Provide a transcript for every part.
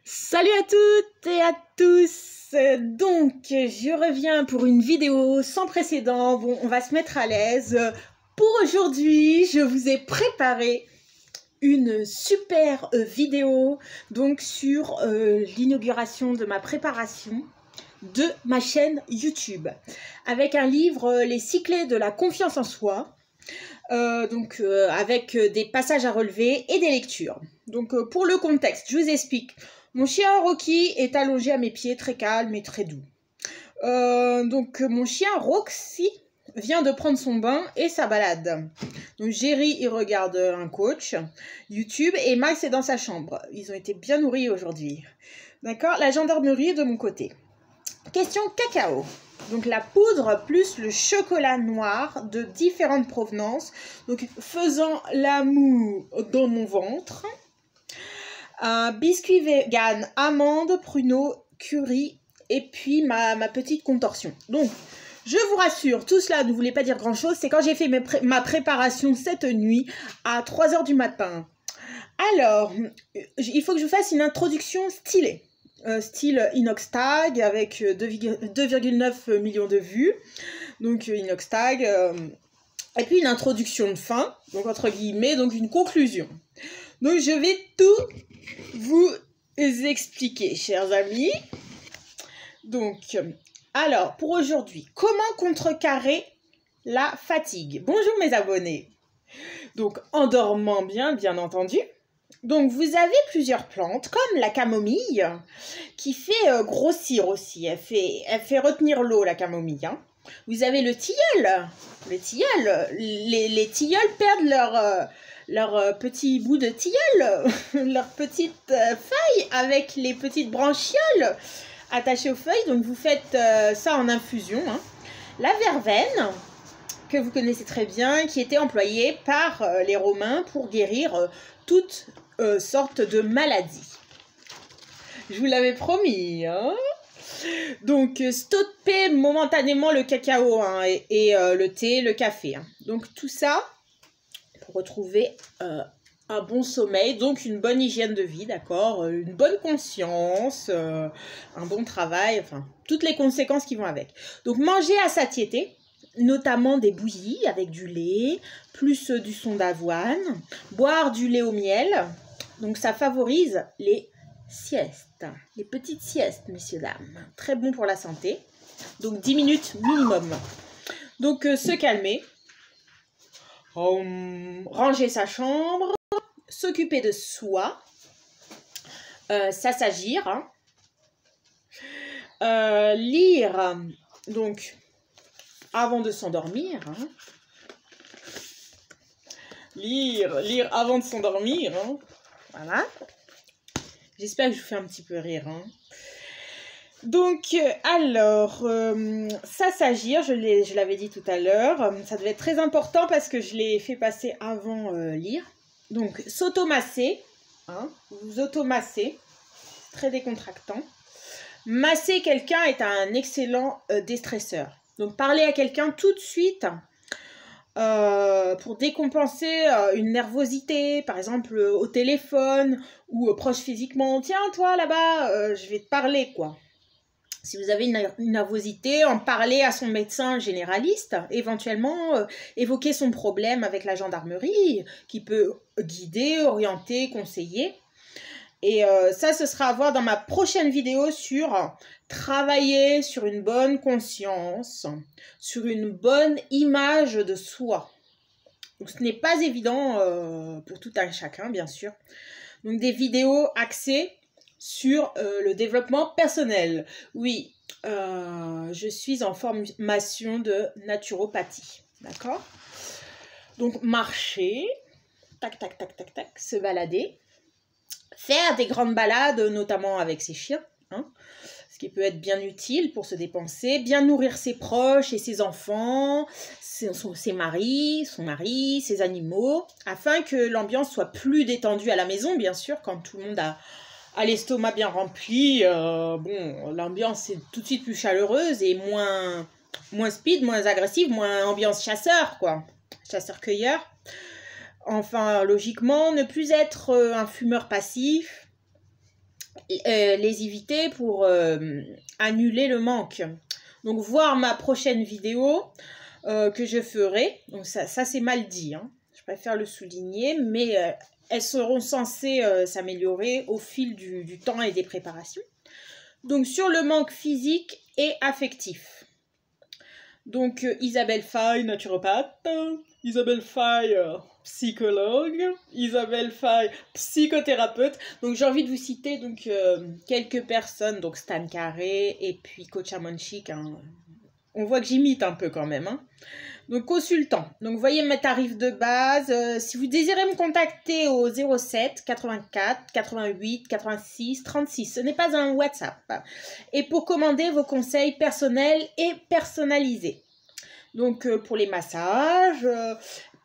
Salut à toutes et à tous. Donc, je reviens pour une vidéo sans précédent. Bon, on va se mettre à l'aise. Pour aujourd'hui, je vous ai préparé une super vidéo donc sur l'inauguration de ma préparation de ma chaîne YouTube avec un livre, Les 6 clés de la confiance en soi. Avec des passages à relever et des lectures. Donc, pour le contexte, je vous explique. Mon chien Rocky est allongé à mes pieds, très calme et très doux. Mon chien Roxy vient de prendre son bain et sa balade. Donc, Jerry, il regarde un coach YouTube et Max est dans sa chambre. Ils ont été bien nourris aujourd'hui. D'accord? La gendarmerie est de mon côté. Question cacao. Donc la poudre plus le chocolat noir de différentes provenances. Donc faisant l'amour dans mon ventre. Un biscuit vegan, amandes, pruneaux, curry et puis ma petite contorsion. Donc je vous rassure, tout cela ne voulait pas dire grand chose. C'est quand j'ai fait ma préparation cette nuit à 3 h du matin. Alors, il faut que je fasse une introduction stylée. Style Inox Tag avec 2,9 millions de vues. Donc Inox Tag. Et puis une introduction de fin, donc entre guillemets, donc une conclusion. Donc je vais tout vous expliquer, chers amis. Donc, alors, pour aujourd'hui, comment contrecarrer la fatigue? Bonjour mes abonnés. Donc, en dormant bien entendu. Donc, vous avez plusieurs plantes, comme la camomille, qui fait grossir aussi. Elle fait retenir l'eau, la camomille. Hein. Vous avez le tilleul. Le tilleul. Les tilleuls perdent leur petit bout de tilleul, leurs petites feuilles avec les petites branchioles attachées aux feuilles. Donc, vous faites ça en infusion. Hein. La verveine, que vous connaissez très bien, qui était employée par les Romains pour guérir toutes sortes de maladies. Je vous l'avais promis. Hein. Donc, stopper momentanément le cacao hein, et le thé, le café. Hein. Donc, tout ça pour retrouver un bon sommeil, donc une bonne hygiène de vie, d'accord, une bonne conscience, un bon travail, enfin, toutes les conséquences qui vont avec. Donc, manger à satiété, notamment des bouillies avec du lait, plus du son d'avoine, boire du lait au miel. Donc, ça favorise les siestes, les petites siestes, messieurs, dames. Très bon pour la santé. Donc, 10 minutes minimum. Donc, se calmer, ranger sa chambre, s'occuper de soi, s'assagir, hein. Lire, donc, avant de s'endormir. Hein. Lire avant de s'endormir. Hein. Voilà. J'espère que je vous fais un petit peu rire. Hein. Donc, alors, s'assagir, je l'avais dit tout à l'heure, ça devait être très important parce que je l'ai fait passer avant lire. Donc, s'automasser, hein, vous automassez, très décontractant. Masser quelqu'un est un excellent déstresseur. Donc, parler à quelqu'un tout de suite pour décompenser une nervosité, par exemple au téléphone ou proche physiquement. Tiens, toi là-bas, je vais te parler, quoi. Si vous avez une nervosité, en parler à son médecin généraliste, éventuellement évoquer son problème avec la gendarmerie qui peut guider, orienter, conseiller. Et ça, ce sera à voir dans ma prochaine vidéo sur travailler sur une bonne conscience, sur une bonne image de soi. Donc, ce n'est pas évident pour tout un chacun, bien sûr. Donc, des vidéos axées sur le développement personnel. Oui, je suis en formation de naturopathie. D'accord? Donc, marcher, tac, tac, tac, tac, tac, se balader. Faire des grandes balades, notamment avec ses chiens, hein, ce qui peut être bien utile pour se dépenser, bien nourrir ses proches et ses enfants, ses maris, son mari, ses animaux, afin que l'ambiance soit plus détendue à la maison, bien sûr, quand tout le monde a l'estomac bien rempli. Bon, l'ambiance est tout de suite plus chaleureuse et moins speed, moins agressive, moins ambiance chasseur, quoi, chasseur-cueilleur. Enfin, logiquement, ne plus être un fumeur passif, lésivité pour annuler le manque. Donc voir ma prochaine vidéo que je ferai. Donc ça c'est mal dit, hein. Je préfère le souligner, mais elles seront censées s'améliorer au fil du temps et des préparations. Donc sur le manque physique et affectif. Donc Isabelle Faye, naturopathe, Isabelle Faye, psychologue, Isabelle Faye, psychothérapeute. Donc j'ai envie de vous citer donc quelques personnes, donc Stan Carré et puis Coach Amonchik, hein. On voit que j'imite un peu quand même, hein. Donc consultant. Donc vous voyez mes tarifs de base. Si vous désirez me contacter au 07 84 88 86 36, ce n'est pas un WhatsApp. Et pour commander vos conseils personnels et personnalisés. Donc pour les massages,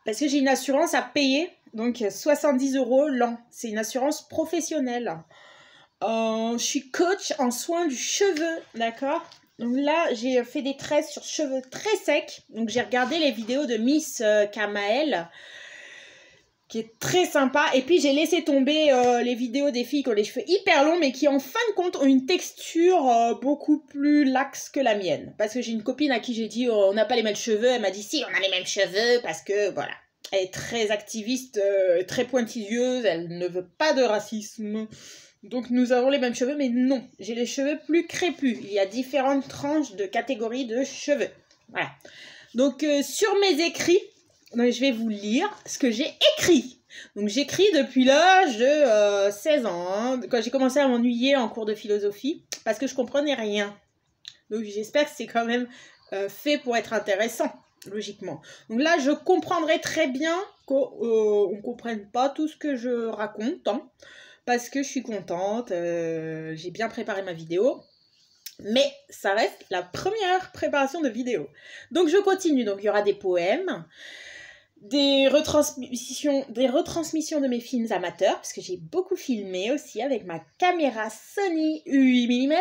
parce que j'ai une assurance à payer, donc 70 € l'an. C'est une assurance professionnelle. Je suis coach en soins du cheveu, d'accord? Donc là, j'ai fait des tresses sur cheveux très secs. Donc j'ai regardé les vidéos de Miss Kamael, qui est très sympa. Et puis j'ai laissé tomber les vidéos des filles qui ont les cheveux hyper longs, mais qui en fin de compte ont une texture beaucoup plus laxe que la mienne. Parce que j'ai une copine à qui j'ai dit on n'a pas les mêmes cheveux. Elle m'a dit si, on a les mêmes cheveux parce que voilà. Elle est très activiste, très pointilleuse. Elle ne veut pas de racisme. Donc nous avons les mêmes cheveux, mais non, j'ai les cheveux plus crépus. Il y a différentes tranches de catégories de cheveux. Voilà. Donc sur mes écrits, donc, je vais vous lire ce que j'ai écrit. Donc j'écris depuis l'âge de 16 ans, hein, quand j'ai commencé à m'ennuyer en cours de philosophie, parce que je comprenais rien. Donc j'espère que c'est quand même fait pour être intéressant, logiquement. Donc là, je comprendrai très bien qu'on ne comprenne pas tout ce que je raconte, hein. Parce que je suis contente, j'ai bien préparé ma vidéo, mais ça reste la première préparation de vidéo. Donc je continue, donc il y aura des poèmes, des retransmissions de mes films amateurs, parce que j'ai beaucoup filmé aussi avec ma caméra Sony 8 mm.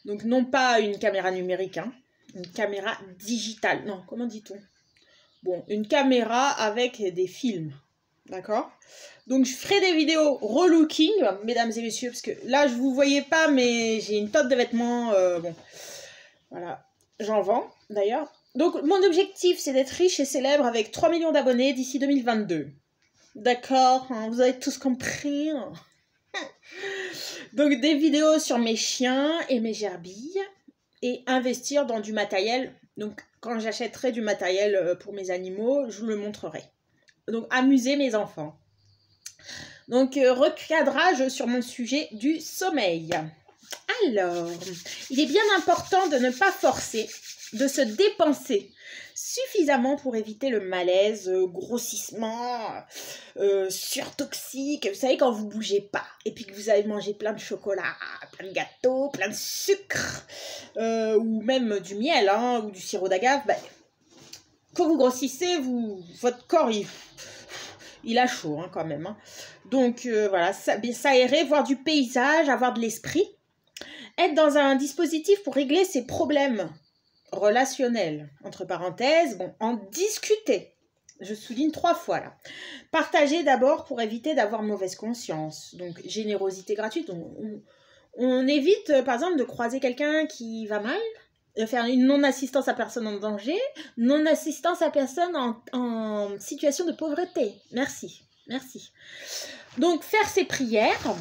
Donc non pas une caméra numérique, hein, une caméra digitale, non, comment dit-on? Bon, une caméra avec des films. D'accord? Donc je ferai des vidéos relooking, mesdames et messieurs, parce que là je vous voyais pas, mais j'ai une tonne de vêtements, bon, voilà, j'en vends d'ailleurs. Donc mon objectif c'est d'être riche et célèbre avec 3 millions d'abonnés d'ici 2022. D'accord, hein, vous avez tous compris. Donc des vidéos sur mes chiens et mes gerbilles et investir dans du matériel. Donc quand j'achèterai du matériel pour mes animaux, je vous le montrerai. Donc, amuser mes enfants. Donc, recadrage sur mon sujet du sommeil. Alors, il est bien important de ne pas forcer, de se dépenser suffisamment pour éviter le malaise, grossissement, surtoxique. Vous savez, quand vous ne bougez pas et puis que vous avez mangé plein de chocolat, plein de gâteaux, plein de sucre, ou même du miel, hein, ou du sirop d'agave, ben, quand vous grossissez, votre corps, il a chaud hein, quand même. Hein. Donc voilà, s'aérer, voir du paysage, avoir de l'esprit. Être dans un dispositif pour régler ses problèmes relationnels. Entre parenthèses, bon, en discuter. Je souligne 3 fois là. Partager d'abord pour éviter d'avoir mauvaise conscience. Donc générosité gratuite. On évite par exemple de croiser quelqu'un qui va mal. De faire une non-assistance à personne en danger, non-assistance à personne en situation de pauvreté. Merci, merci. Donc, faire ses prières.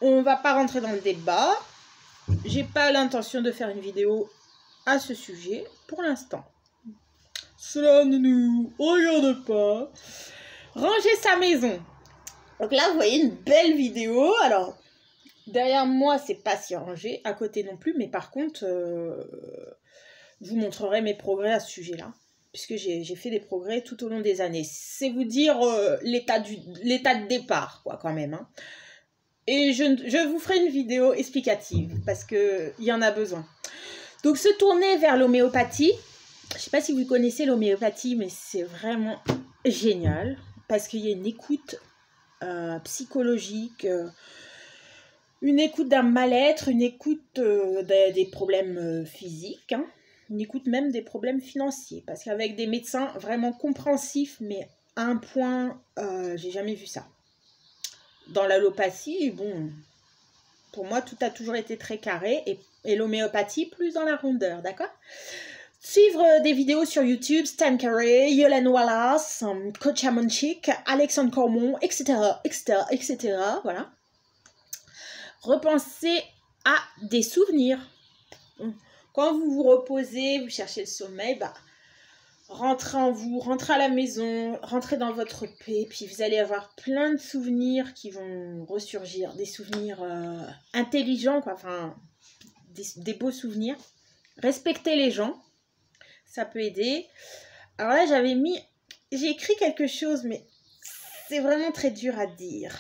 On ne va pas rentrer dans le débat. J'ai pas l'intention de faire une vidéo à ce sujet pour l'instant. Cela ne nous regarde pas. Ranger sa maison. Donc là, vous voyez une belle vidéo. Alors... derrière moi, c'est pas si rangé, à côté non plus, mais par contre, je vous montrerai mes progrès à ce sujet-là, puisque j'ai fait des progrès tout au long des années. C'est vous dire l'état de départ, quoi, quand même. Hein. Et je vous ferai une vidéo explicative, parce qu'il y en a besoin. Donc, se tourner vers l'homéopathie. Je ne sais pas si vous connaissez l'homéopathie, mais c'est vraiment génial, parce qu'il y a une écoute psychologique... une écoute d'un mal-être, une écoute des problèmes physiques, hein, une écoute même des problèmes financiers. Parce qu'avec des médecins vraiment compréhensifs, mais à un point, j'ai jamais vu ça. dans l'allopathie, bon, pour moi, tout a toujours été très carré et l'homéopathie plus dans la rondeur, d'accord? Suivre des vidéos sur YouTube, Stan Carey, Yolande Wallace, Coach Amonchik, Alexandre Cormon, etc., etc., etc., voilà. Repensez à des souvenirs. Quand vous vous reposez, vous cherchez le sommeil, bah, rentrez en vous, rentrez à la maison, rentrez dans votre paix, puis vous allez avoir plein de souvenirs qui vont ressurgir, des souvenirs intelligents, quoi, enfin, des beaux souvenirs. Respectez les gens, ça peut aider. Alors là, j'ai écrit quelque chose, mais c'est vraiment très dur à dire.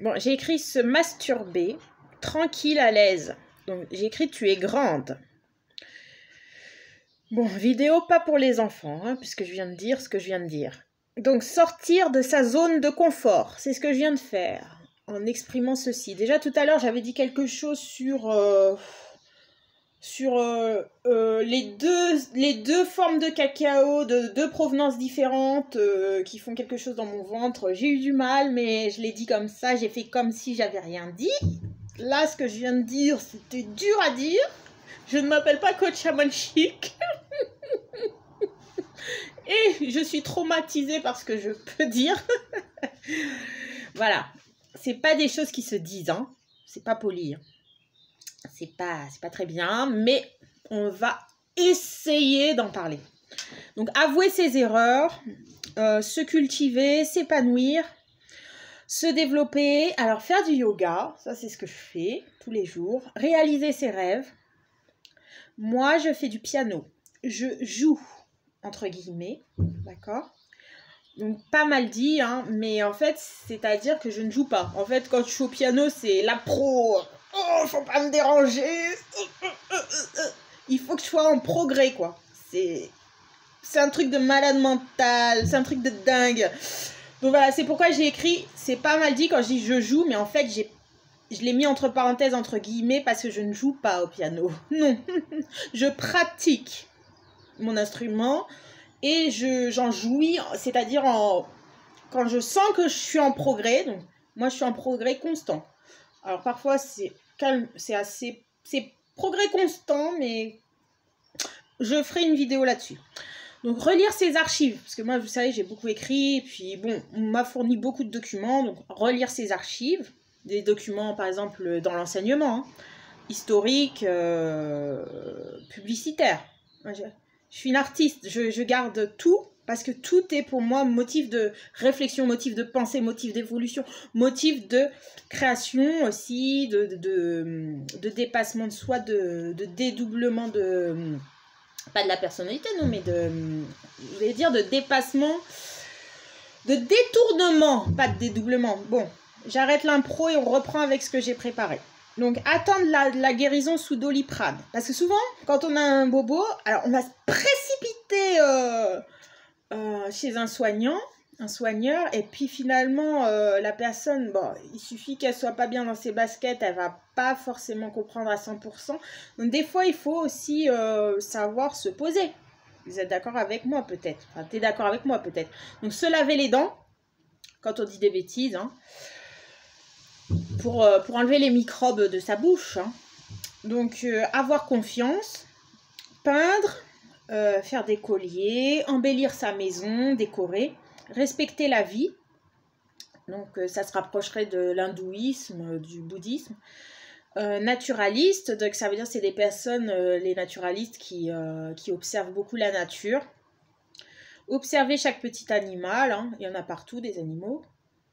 Bon, j'ai écrit se masturber, tranquille, à l'aise. Donc, j'ai écrit tu es grande. Bon, vidéo pas pour les enfants, hein, puisque je viens de dire ce que je viens de dire. Donc, sortir de sa zone de confort, c'est ce que je viens de faire, en exprimant ceci. Déjà, tout à l'heure, j'avais dit quelque chose sur les deux formes de cacao de deux provenances différentes qui font quelque chose dans mon ventre. J'ai eu du mal, mais je l'ai dit comme ça, j'ai fait comme si j'avais rien dit. Là, ce que je viens de dire, c'était dur à dire. Je ne m'appelle pas Coach Amonchik. Et je suis traumatisée par ce que je peux dire. Voilà. C'est pas des choses qui se disent, hein. C'est pas poli. Hein. C'est pas très bien, mais on va essayer d'en parler. Donc, avouer ses erreurs, se cultiver, s'épanouir, se développer. Alors, faire du yoga, ça c'est ce que je fais tous les jours. Réaliser ses rêves. Moi, je fais du piano. Je joue, entre guillemets, d'accord? Donc, pas mal dit, hein, mais en fait, c'est-à-dire que je ne joue pas. En fait, quand je suis au piano, c'est la pro. Oh, faut pas me déranger. Il faut que je sois en progrès, quoi. C'est un truc de malade mental, c'est un truc de dingue. Donc voilà, c'est pourquoi j'ai écrit, c'est pas mal dit quand je dis je joue, mais en fait, je l'ai mis entre parenthèses, entre guillemets, parce que je ne joue pas au piano. Non, je pratique mon instrument et j'en jouis, c'est-à-dire quand je sens que je suis en progrès. Donc moi, je suis en progrès constant. Alors parfois, c'est calme, c'est progrès constant, mais je ferai une vidéo là-dessus. Donc relire ses archives, parce que moi, vous savez, j'ai beaucoup écrit, et puis bon, on m'a fourni beaucoup de documents, donc relire ses archives, des documents par exemple dans l'enseignement, hein, historique, publicitaire. Je suis une artiste, je garde tout, parce que tout est pour moi motif de réflexion, motif de pensée, motif d'évolution, motif de création aussi, de dépassement de soi, de dédoublement de... Pas de la personnalité, non, mais je vais dire de dépassement, de détournement, pas de dédoublement. Bon, j'arrête l'impro et on reprend avec ce que j'ai préparé. Donc, attendre la guérison sous Doliprane. Parce que souvent, quand on a un bobo, alors on va se précipiter chez un soigneur, et puis finalement, la personne, bon, il suffit qu'elle soit pas bien dans ses baskets, elle va pas forcément comprendre à 100%. Donc, des fois, il faut aussi savoir se poser. Vous êtes d'accord avec moi, peut-être. Enfin, t'es d'accord avec moi, peut-être. Donc, se laver les dents, quand on dit des bêtises, hein, pour enlever les microbes de sa bouche. Hein. Donc, avoir confiance, peindre, faire des colliers, embellir sa maison, décorer, respecter la vie. Donc, ça se rapprocherait de l'hindouisme, du bouddhisme. Naturaliste, donc ça veut dire que c'est des personnes, les naturalistes, qui observent beaucoup la nature. Observer chaque petit animal, hein, il y en a partout, des animaux,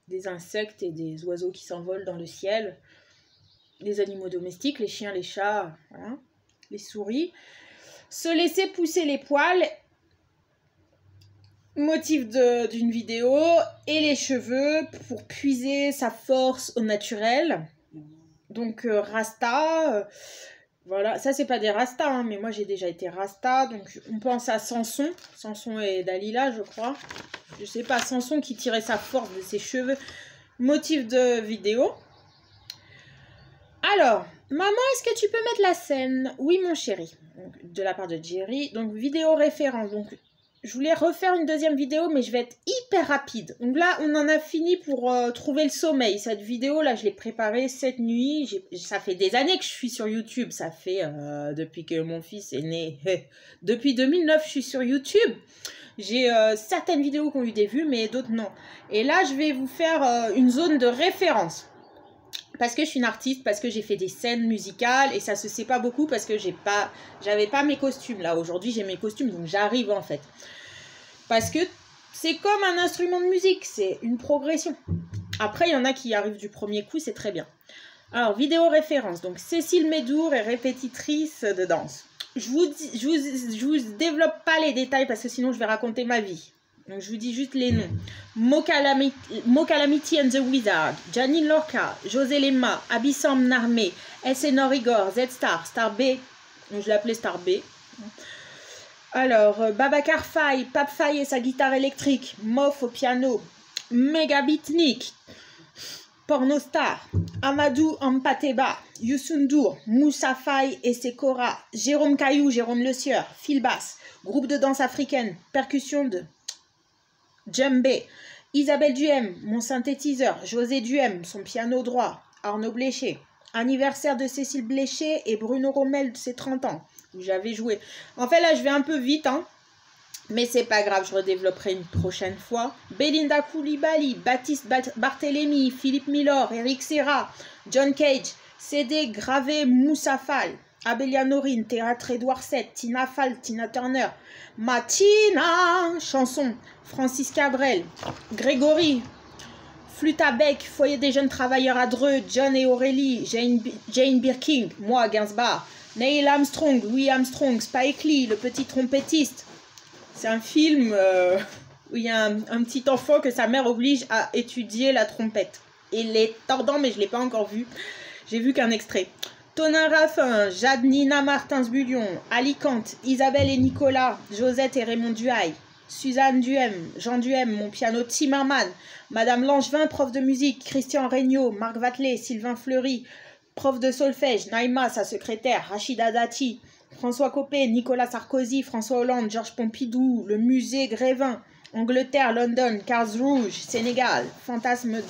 des insectes et des oiseaux qui s'envolent dans le ciel, les animaux domestiques, les chiens, les chats, voilà, les souris. Se laisser pousser les poils, motif d'une vidéo, et les cheveux pour puiser sa force au naturel. Donc Rasta, voilà, ça c'est pas des Rastas, hein, mais moi j'ai déjà été Rasta, donc on pense à Samson et Dalila, je crois. Je sais pas, Samson qui tirait sa force de ses cheveux. Motif de vidéo. Alors, Maman, est-ce que tu peux mettre la scène? Oui, mon chéri. Donc, de la part de Jerry. Donc, vidéo référence. Donc, je voulais refaire une deuxième vidéo, mais je vais être hyper rapide. Donc là, on en a fini pour trouver le sommeil. Cette vidéo, là, je l'ai préparée cette nuit. Ça fait des années que je suis sur YouTube. Ça fait depuis que mon fils est né. Depuis 2009, je suis sur YouTube. J'ai certaines vidéos qui ont eu des vues, mais d'autres non. Et là, je vais vous faire une zone de référence. Parce que je suis une artiste, parce que j'ai fait des scènes musicales et ça se sait pas beaucoup parce que j'avais pas mes costumes là. Aujourd'hui, j'ai mes costumes, donc j'arrive en fait. Parce que c'est comme un instrument de musique, c'est une progression. Après, il y en a qui arrivent du premier coup, c'est très bien. Alors, vidéo référence. Donc, Cécile Médour est répétitrice de danse. Je vous développe pas les détails parce que sinon, je vais raconter ma vie. Donc, je vous dis juste les noms. Mo Calamity and the Wizard, Janine Lorca, José Lema, Abyssam Narmé, Elsenor Igor, Z-Star, Star B. Donc, je l'appelais Star B. Alors, Babacar Faye, Pape Faye et sa guitare électrique, Moff au piano, Megabitnik, Pornostar, Amadou Ampateba, Youssoundour, Moussa Faye et ses Cora, Jérôme Caillou, Jérôme Le Sieur, Phil Bass, groupe de danse africaine, percussion de Djembé, Isabelle Duhem, mon synthétiseur, José Duhem, son piano droit, Arnaud Bléché, anniversaire de Cécile Bléché et Bruno Rommel de ses 30 ans, où j'avais joué. En fait, là, je vais un peu vite, hein, mais c'est pas grave, je redévelopperai une prochaine fois. Belinda Koulibaly, Baptiste Barthélémy, Philippe Milor, Eric Serra, John Cage, CD Gravé Moussa Fall, Abélia Norine, Théâtre Édouard VII, Tina Fall, Tina Turner, Matina, chanson, Francis Cabrel, Grégory, Flûte à bec, Foyer des jeunes travailleurs à Dreux, John et Aurélie, Jane Birkin, moi Gainsbourg, Neil Armstrong, Louis Armstrong, Spike Lee, le petit trompettiste. C'est un film où il y a un petit enfant que sa mère oblige à étudier la trompette. Il est tordant, mais je ne l'ai pas encore vu. J'ai vu qu'un extrait. Tonin Raffin, Jade Nina Martins-Bullion, Alicante, Isabelle et Nicolas, Josette et Raymond Duhail, Suzanne Duhem, Jean Duhem, mon piano Timmerman, Madame Langevin, prof de musique, Christian Regnault, Marc Vatelet, Sylvain Fleury, prof de solfège, Naïma, sa secrétaire, Rachida Dati, François Copé, Nicolas Sarkozy, François Hollande, Georges Pompidou, le musée Grévin, Angleterre, London, Karlsruhe, Sénégal, fantasme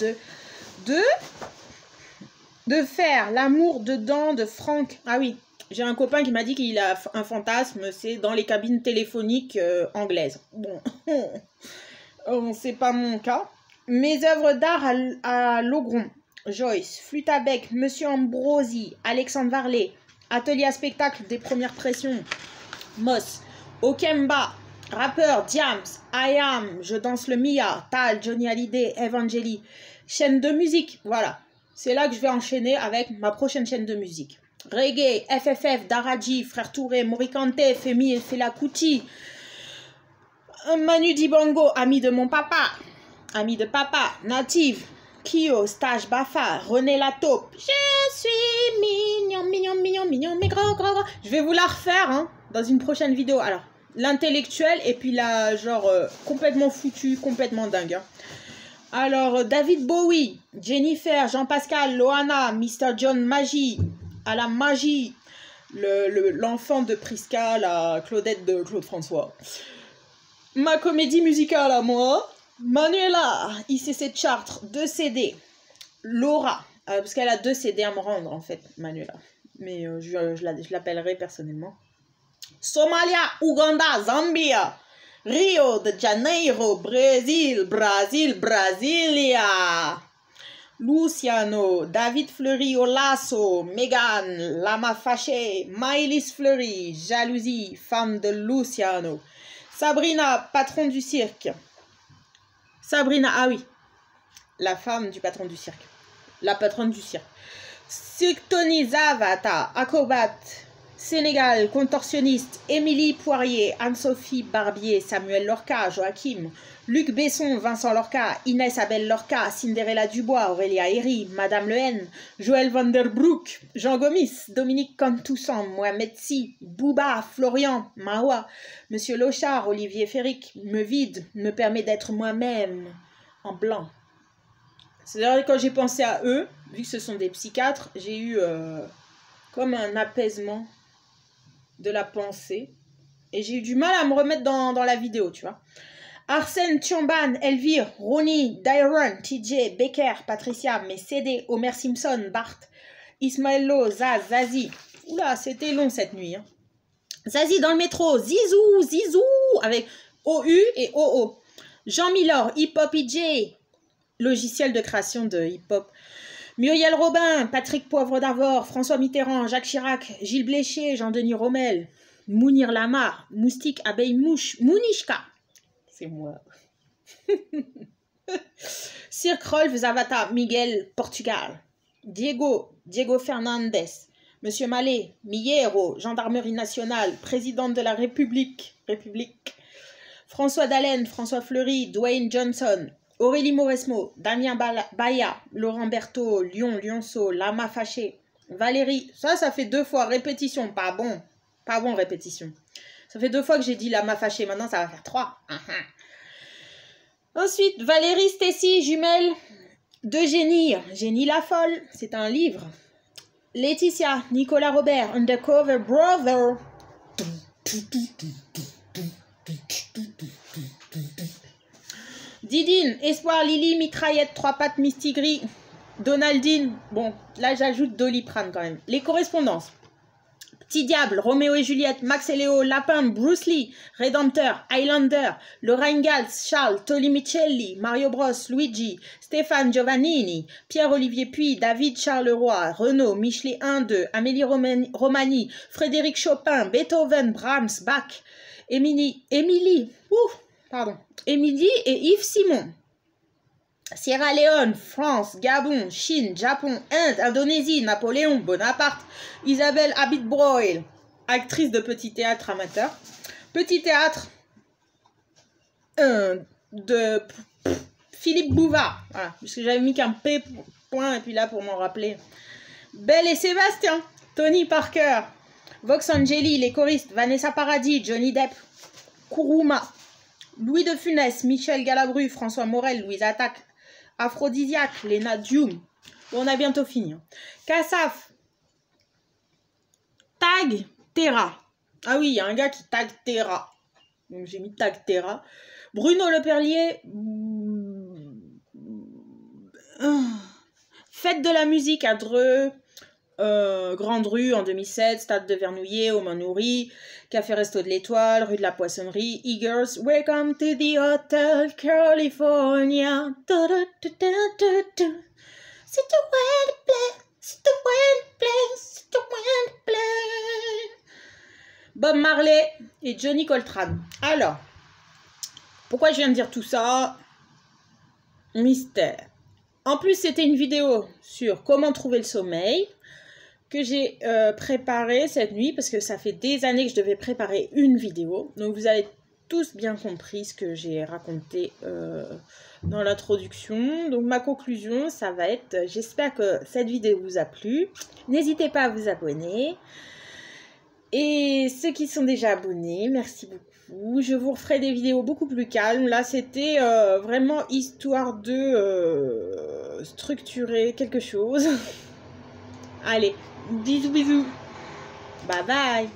de faire l'amour dedans de Franck. Ah oui, j'ai un copain qui m'a dit qu'il a un fantasme, c'est dans les cabines téléphoniques anglaises. Bon, c'est pas mon cas. Mes œuvres d'art à Logron, Joyce, Flûte à bec, Monsieur Ambrosi, Alexandre Varlet, Atelier à spectacle des premières pressions, Moss, Okemba, rappeur, Diams, I Am, Je danse le Mia, Tal, Johnny Hallyday, Evangeli, chaîne de musique, voilà. C'est là que je vais enchaîner avec ma prochaine chaîne de musique. Reggae, FFF, Daraji, Frère Touré, Morikante, Femi et Fela Kuti, Manu Dibango, ami de mon papa, ami de papa, Native, Kyo, Stage, Bafa, René Lataupe. Je suis mignon, mignon, mignon, mignon, mais gros, gros, gros. Je vais vous la refaire hein, dans une prochaine vidéo. Alors, l'intellectuel et puis la genre complètement foutu, complètement dingue. Hein. Alors, David Bowie, Jennifer, Jean-Pascal, Loana, Mr. John Magie, à la magie, l'enfant de Prisca, la Claudette de Claude François. Ma comédie musicale à moi, Manuela, ICC de Chartres, 2 CD. Laura, parce qu'elle a 2 CD à me rendre en fait, Manuela. Mais je l'appellerai personnellement. Somalia, Ouganda, Zambia. Rio de Janeiro, Brésil, Brasilia. Luciano, David Fleury Olasso, Megan, Lama Fâché, Maëlys Fleury, Jalousie, femme de Luciano. Sabrina, patron du cirque. Sabrina, ah oui, la femme du patron du cirque. La patronne du cirque. Tony Zavata, acrobat. Sénégal, contorsionniste, Émilie Poirier, Anne-Sophie Barbier, Samuel Lorca, Joachim, Luc Besson, Vincent Lorca, Inès Abel Lorca, Cinderella Dubois, Aurélia Herry, Madame Le Haine, Joël Vanderbroek, Jean Gomis, Dominique Cantoussan, Mohamed Si, Bouba, Florian, Mahoua, Monsieur Lochard, Olivier Féric, me vide, me permet d'être moi-même, en blanc. C'est-à-dire quand j'ai pensé à eux, vu que ce sont des psychiatres, j'ai eu... comme un apaisement de la pensée. Et j'ai eu du mal à me remettre dans la vidéo, tu vois. Arsène, Tiomban, Elvire, Ronnie, Dyron, TJ, Becker, Patricia, Messédé, Homer Simpson, Bart, Ismaëlo, Zaz, Zazie. Oula, c'était long cette nuit. Hein. Zazie dans le métro, Zizou, Zizou, avec OU et OO. Jean Milor, Hip Hop EJ, logiciel de création de hip hop. Muriel Robin, Patrick Poivre d'Arvor, François Mitterrand, Jacques Chirac, Gilles Bléchier, Jean-Denis Rommel, Mounir Lamar, Moustique, Abeille Mouche, Mounishka. C'est moi. Sir Rolf Zavata, Miguel, Portugal. Diego Fernandez, Monsieur Mallet, Millero, Gendarmerie nationale, présidente de la République. François Dallène, François Fleury, Dwayne Johnson, Aurélie Mauresmo, Damien Baya, Laurent Berthaud, Lionceau, Lama Fâché, Valérie. Ça fait 2 fois. Répétition, pas bon. Pas bon, répétition. Ça fait 2 fois que j'ai dit Lama Fâché. Maintenant, ça va faire 3. Ensuite, Valérie Stécie, jumelle de Génie la folle. C'est un livre. Laetitia, Nicolas Robert, Undercover Brother. Didine, Espoir, Lily, Mitraillette, 3 pattes, Mistigris, Donaldine. Bon, là j'ajoute Doliprane quand même. Les correspondances. Petit Diable, Roméo et Juliette, Max et Léo, Lapin, Bruce Lee, Redempteur, Highlander, Lorraine Gals, Charles, Tolly Michelli, Mario Bros, Luigi, Stéphane Giovannini, Pierre-Olivier Puy, David Charleroi, Renaud, Michelet 1-2, Amélie Romani, Frédéric Chopin, Beethoven, Brahms, Bach, Émilie et Yves Simon. Sierra Leone, France, Gabon, Chine, Japon, Inde, Indonésie, Napoléon, Bonaparte, Isabelle Habit-Broil, actrice de petit théâtre amateur. Petit théâtre de Philippe Bouvard, voilà, puisque j'avais mis qu'un P point et puis là pour m'en rappeler. Belle et Sébastien, Tony Parker, Vox Angeli, les choristes, Vanessa Paradis, Johnny Depp, Kourouma, Louis de Funès, Michel Galabru, François Morel, Louise Attaque, Aphrodisiaque, Léna Dioum. Bon, on a bientôt fini. Kassaf, Tag Terra. Ah oui, il y a un gars qui tag Terra. Donc j'ai mis tag Terra. Bruno Leperlier. Fête de la musique à Dreux. Grande Rue en 2007, Stade de Vernouillet, au Manouri, Café Resto de l'Étoile, rue de la Poissonnerie, Eagers, Welcome to the Hotel California. C'est the Wembley, c'est the Wembley, c'est the Wembley. Bob Marley et Johnny Coltrane. Alors, pourquoi je viens de dire tout ça? Mystère. En plus, c'était une vidéo sur comment trouver le sommeil que j'ai préparé cette nuit parce que ça fait des années que je devais préparer une vidéo. Donc vous avez tous bien compris ce que j'ai raconté dans l'introduction. Donc ma conclusion, ça va être, j'espère que cette vidéo vous a plu. N'hésitez pas à vous abonner. Et ceux qui sont déjà abonnés, merci beaucoup. Je vous referai des vidéos beaucoup plus calmes. Là, c'était vraiment histoire de structurer quelque chose. Allez, bisous bisous. Bye bye.